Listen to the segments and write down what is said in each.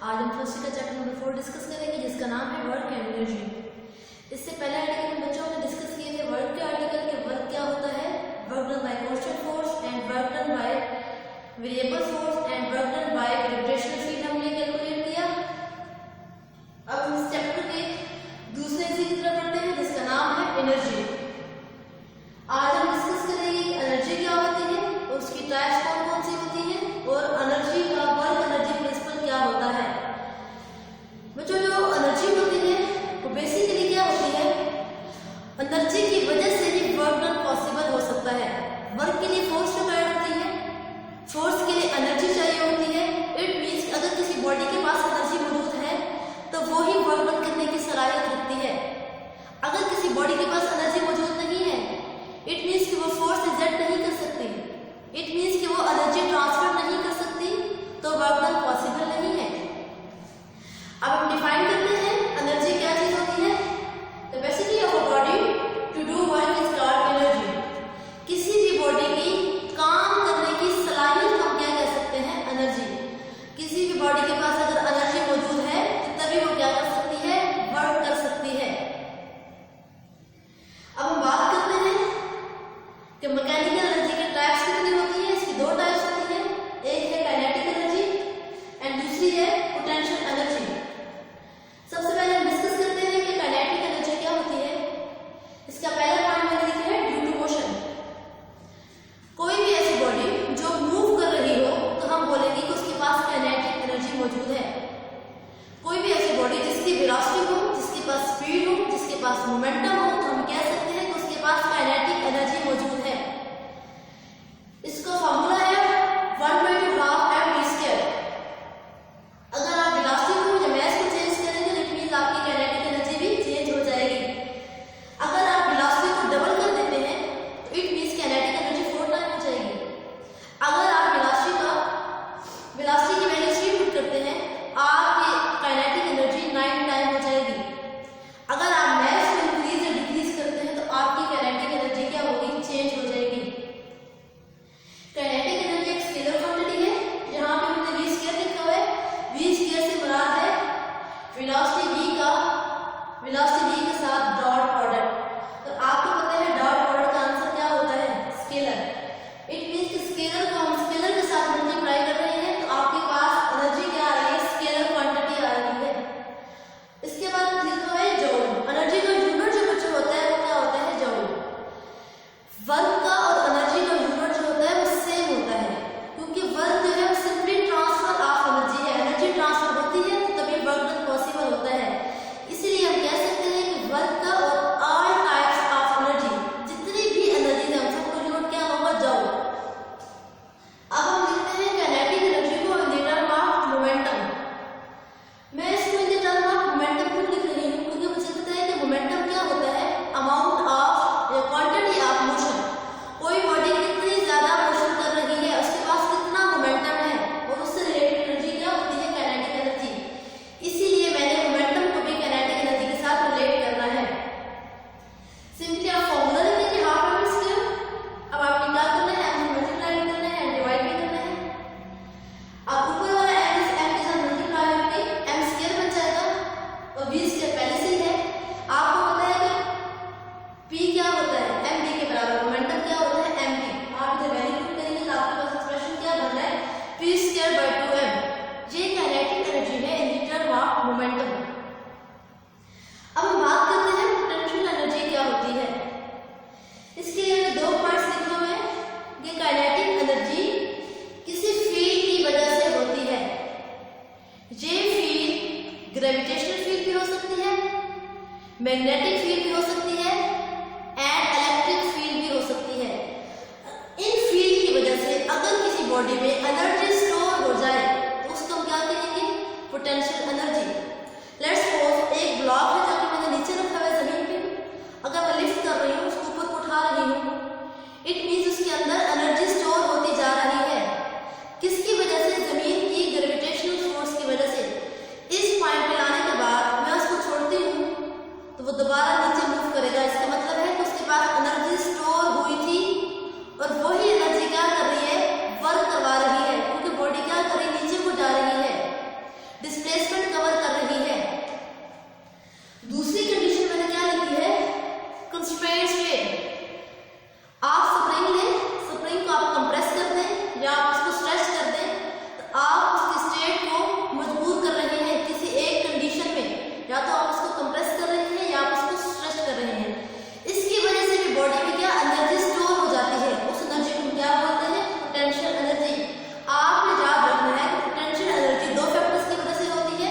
आज हम फर्स्ट का चैप्टर नंबर 4 डिस्कस करेंगे जिसका नाम है वर्क एंड एनर्जी। इससे पहले आर्टिकल में बच्चों ने डिस्कस किए थे वर्क के आर्टिकल के वर्क क्या होता है, work done by constant force and work done by variable force and work done by gravitational field हमने कैलकुलेट किया। अब हम इस चैप्टर के दूसरे हिस्से की तरफ बढ़ते हैं जिसका नाम है एनर्जी। आज हम डिस्कस करेंगे कि एनर्जी क्या होती है और उसकी टाइप्स कौन कौन सी होती है और एनर्जी का वर्क एनर्जी प्रिंसिपल क्या होता है। बच्चों जो एनर्जी होती है वो बेसिकली क्या होती है, एनर्जी की वजह से ही वर्क डन पॉसिबल हो सकता है। वर्क के लिए फोर्स रिक्वायर्ड होती है, फोर्स के लिए एनर्जी चाहिए होती है। इट मीन्स अगर किसी बॉडी के पास एनर्जी मौजूद है तो वो ही वर्क डन करने की सलाहियत रखती है। अगर किसी बॉडी के पास एनर्जी मौजूद नहीं है इट मीन्स कि वो फोर्स एक्सर्ट नहीं कर सकती, इट मीन्स कि वो एनर्जी ट्रांसफर नहीं कर सकती, तो वर्क डन पॉसिबल नहीं है। अब हम डिफाइन करते हैं एनर्जी क्या चीज होती है। The capacity of a body to do work is called energy. किसी भी बॉडी की काम करने की सलाहियत हम क्या कह सकते हैं, एनर्जी। किसी भी बॉडी के पास अगर एनर्जी मौजूद है तो तभी वो क्या कर सकती है, वर्क कर सकती है। अब हम बात करते हैं कि मैकेनिकल एनर्जी के टाइप्स कितनी होती है। इसकी दो टाइप्स होती है, एक है काइनेटिक एनर्जी एंड दूसरी है पोटेंशियल एनर्जी। सबसे पहले हम डिस्कस करते हैं कि काइनेटिक एनर्जी क्या होती है। इसका पहला पॉइंट मैंने लिखा है ड्यू टू मोशन। कोई भी ऐसी बॉडी जो मूव कर रही हो तो हम बोलेंगे कि उसके पास काइनेटिक एनर्जी मौजूद है। कोई भी ऐसी बॉडी जिसकी वेलोसिटी हो, जिसके पास स्पीड हो, जिसके पास मोमेंटम हो, तो हम कह सकते हैं कि उसके पास काइनेटिक एनर्जी मौजूद है। इसका फॉर्मूला है 1/2 mv²। अगर आप वेलोसिटी को या मास को चेंज करेंगे तो इट मींस आपकी काइनेटिक एनर्जी भी चेंज हो जाएगी। अगर आप वेलोसिटी को डबल कर देते हैं तो it means kinetic energy 4 time हो जाएगी। अगर आप वेलोसिटी की वैल्यू 3 पुट करते हैं आपकी काइनेटिक एनर्जी 9 टाइम हो जाएगी। अगर आप मास को इंक्रीज या डिक्रीज करते हैं तो आपकी काइनेटिक एनर्जी क्या होगी, चेंज हो जाएगी। काइनेटिक एनर्जी एक स्केलर क्वांटिटी है, जहां पे हमने v² लिखा हुआ है। v² से मुराद है वेलोसिटी v के साथ डॉट प्रोडक्ट। तो आपको पता है डॉट प्रोडक्ट का आंसर क्या होता है, स्केलर। इट मींस कि स्केलर को हम स्केलर के साथ मल्टीप्लाई कर रहे हैं तो आपके पास एनर्जी क्या आ रही है, स्केलर क्वांटिटी आ रही है। इसके बाद लिखा है जूल। एनर्जी का यूनिट जो बच्चों होता है वो क्या होता है, जूल। वर्क का और एनर्जी का यूनिट जो होता है वो सेम होता है, क्योंकि वर्क जो है वो सिंपली ट्रांसफर ऑफ एनर्जी है। एनर्जी ट्रांसफर होती है तो तभी वर्क डन पॉसिबल होता है। इसलिए हम कह सकते हैं कि वर्क का और ऑल टाइप्स ऑफ एनर्जी, जितनी भी एनर्जी है उन सबका यूनिट क्या होगा, जूल। अब हम लिखते हैं काइनेटिक एनर्जी को in the term of momentum. मैं इसको in the term of momentum क्यों लिख रही हूँ, क्योंकि मुझे पता है कि मोमेंटम क्या होता है, अमाउंट ऑफ या क्वांटिटी ऑफ मोशन। कोई बॉडी कितनी ज्यादा मोशन कर रही है, उसके पास कितना मोमेंटम है और उससे रिलेटेड एनर्जी क्या होती है, काइनेटिक एनर्जी। इसीलिए मैंने मोमेंटम को भी काइनेटिक एनर्जी के साथ रिलेट करना है। सिंपली आप फॉर्मूला लिखेंगे हाफ mv²। अब आपने क्या करना है, m से मल्टीप्लाई भी करना है एंड डिवाइड भी करना है। अब ऊपर वाला m के साथ मल्टीप्लाई होकर m² बन जाएगा और v² पहले से ही है। आपको पता है कि p क्या होता है, mv के बराबर। मोमेंटम क्या होता है, mv। आप इधर वैल्यू पुट करेंगे तो आपके पास एक्सप्रेशन क्या बन रहा है, p²/2m। ये काइनेटिक एनर्जी है in the term of momentum. अब हम बात करते हैं पोटेंशियल एनर्जी क्या होती है। इसके लिए मैंने दो पॉइंट्स लिखे हुए हैं कि काइनेटिक एनर्जी किसी फील्ड की वजह से होती है। ये फील्ड ग्रेविटेशनल फील्ड भी हो सकती है, मैग्नेटिक फील्ड भी हो सकती है एंड इलेक्ट्रिक फील्ड भी हो सकती है। इन फील्ड की वजह से अगर किसी बॉडी में एनर्जी स्टोर हो जाए तो उसको हम क्या कहेंगे, पोटेंशियल एनर्जी। लेट्स सपोज एक ब्लॉक है जो कि मैंने नीचे रखा हुआ है जमीन पे, अगर मैं लिफ्ट कर रही हूँ, उसको ऊपर उठा रही हूँ, इट मीन्स उसके अंदर एनर्जी स्टोर होती जा रही है। किसकी वजह से, जमीन की ग्रेविटेशनल फोर्स की वजह से। इस पॉइंट पे लाने के बाद मैं उसको छोड़ती हूँ तो वो दोबारा नीचे मूव करेगा। इसका मतलब है कि उसके पास एनर्जी स्टोर हुई थी और वही एनर्जी क्या कर रही है, वर्क करवा रही है, क्योंकि बॉडी क्या कर रही है, नीचे को जा रही है। डिस्प्लेसमेंट कवर कर रही है। दूसरी कंडीशन मैंने क्या लिखी है, कंस्ट्रेंट स्टेट। आप स्प्रिंग लें, स्प्रिंग को आप कंप्रेस कर दें या आप उसको स्ट्रेच कर दें, तो आप उसके स्टेट को मजबूर कर रहे हैं किसी एक कंडीशन में, या तो आप उसको कंप्रेस कर रहे हैं या आप उसको स्ट्रेच कर रहे हैं। इसकी वजह से भी बॉडी में क्या एनर्जी स्टोर हो जाती है, उस एनर्जी को क्या बोलते हैं, पोटेंशियल एनर्जी। आपने याद रखना है कि पोटेंशियल एनर्जी दो फैक्टर्स की वजह से होती है,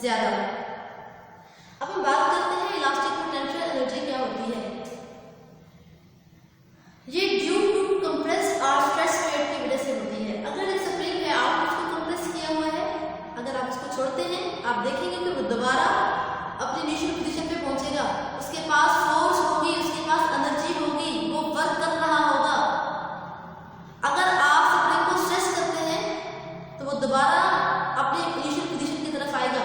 ज्यादा। अब हम बात करते हैं इलास्टिक पोटेंशियल एनर्जी क्या होती है। ये ड्यू टू कंप्रेस्ड और स्ट्रेच वेट की वजह से होती है। अगर एक स्प्रिंग है, आप उसको कंप्रेस किया हुआ है, अगर आप उसको छोड़ते हैं, आप देखेंगे कि वो दोबारा अपनी इनिशियल पोजीशन पे पहुंचेगा, उसके पास फोर्स होगी, उसके पास एनर्जी होगी, वो वर्क कर रहा होगा। अगर आप स्प्रिंग को स्ट्रेच करते हैं तो वो दोबारा अपनी इनिशियल पोजीशन की तरफ आएगा।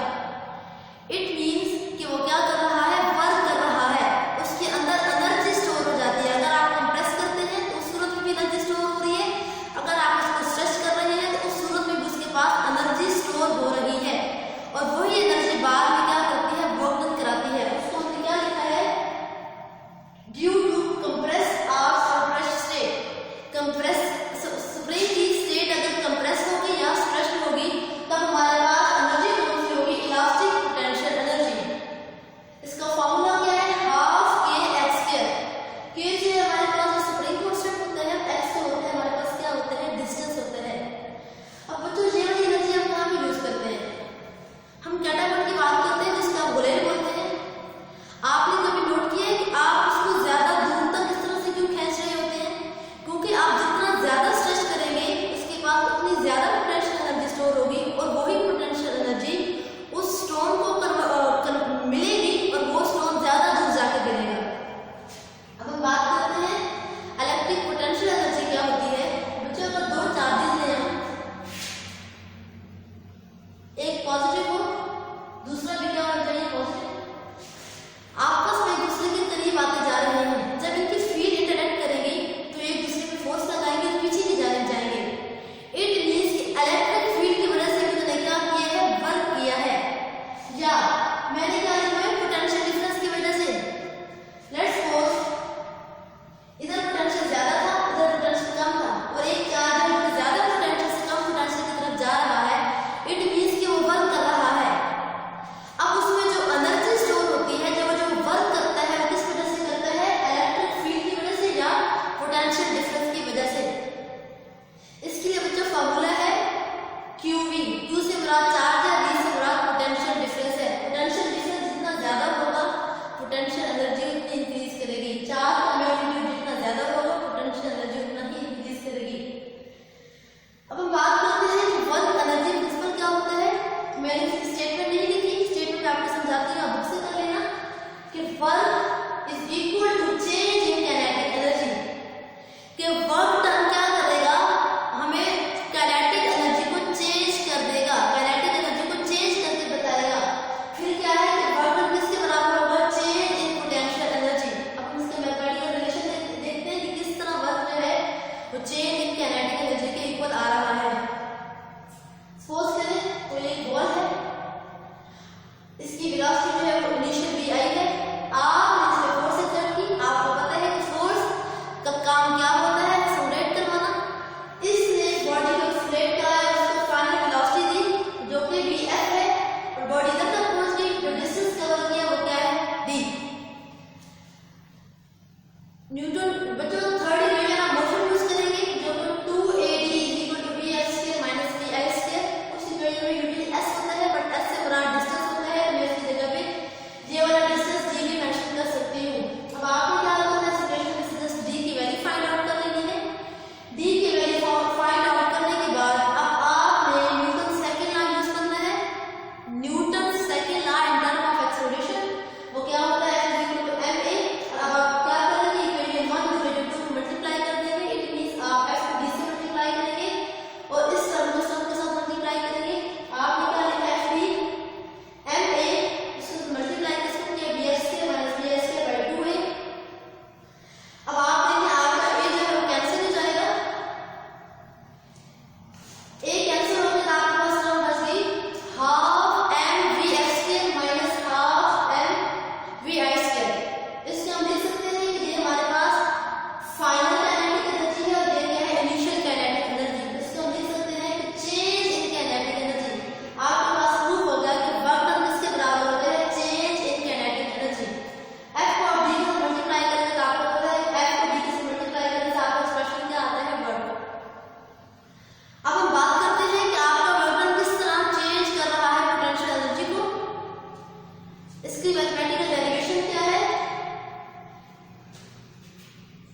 इसकी मैथमेटिकल डेरिवेशन क्या है?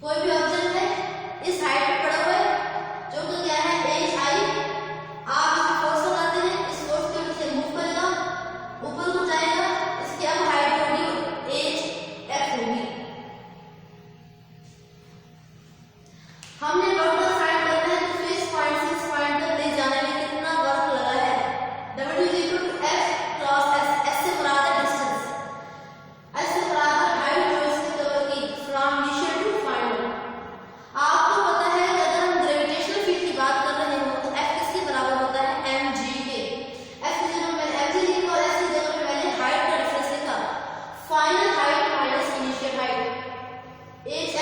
कोई भी ऑब्जेक्ट है इस हाइट पे पड़ा हुआ है जो कि क्या है एज आई, आप इसे फोर्स लगाते हैं, इस फोर्स की वजह से मूव करेगा, ऊपर को जाएगा, इसकी अब हाइट होगी एज एफ होगी। हमने वर्क का फाइंड करना है तो इस पॉइंट से इस पॉइंट तक ले जाने में कितना वर्क लगा है। W is equal to F cross S, S से मुराद है डिस्टेंस, S से मुराद है हाइट जो इसने कवर की फ्रॉम इनिशियल टू फाइनल। आपको पता है कि अगर हम ग्रेविटेशनल फील्ड की बात कर रहे हो तो F किसके बराबर होता है? mg के। F की जगह मैंने mg लिखा और S की जगह पे मैंने हाइट का डिफरेंस लिखा, final height minus initial height. As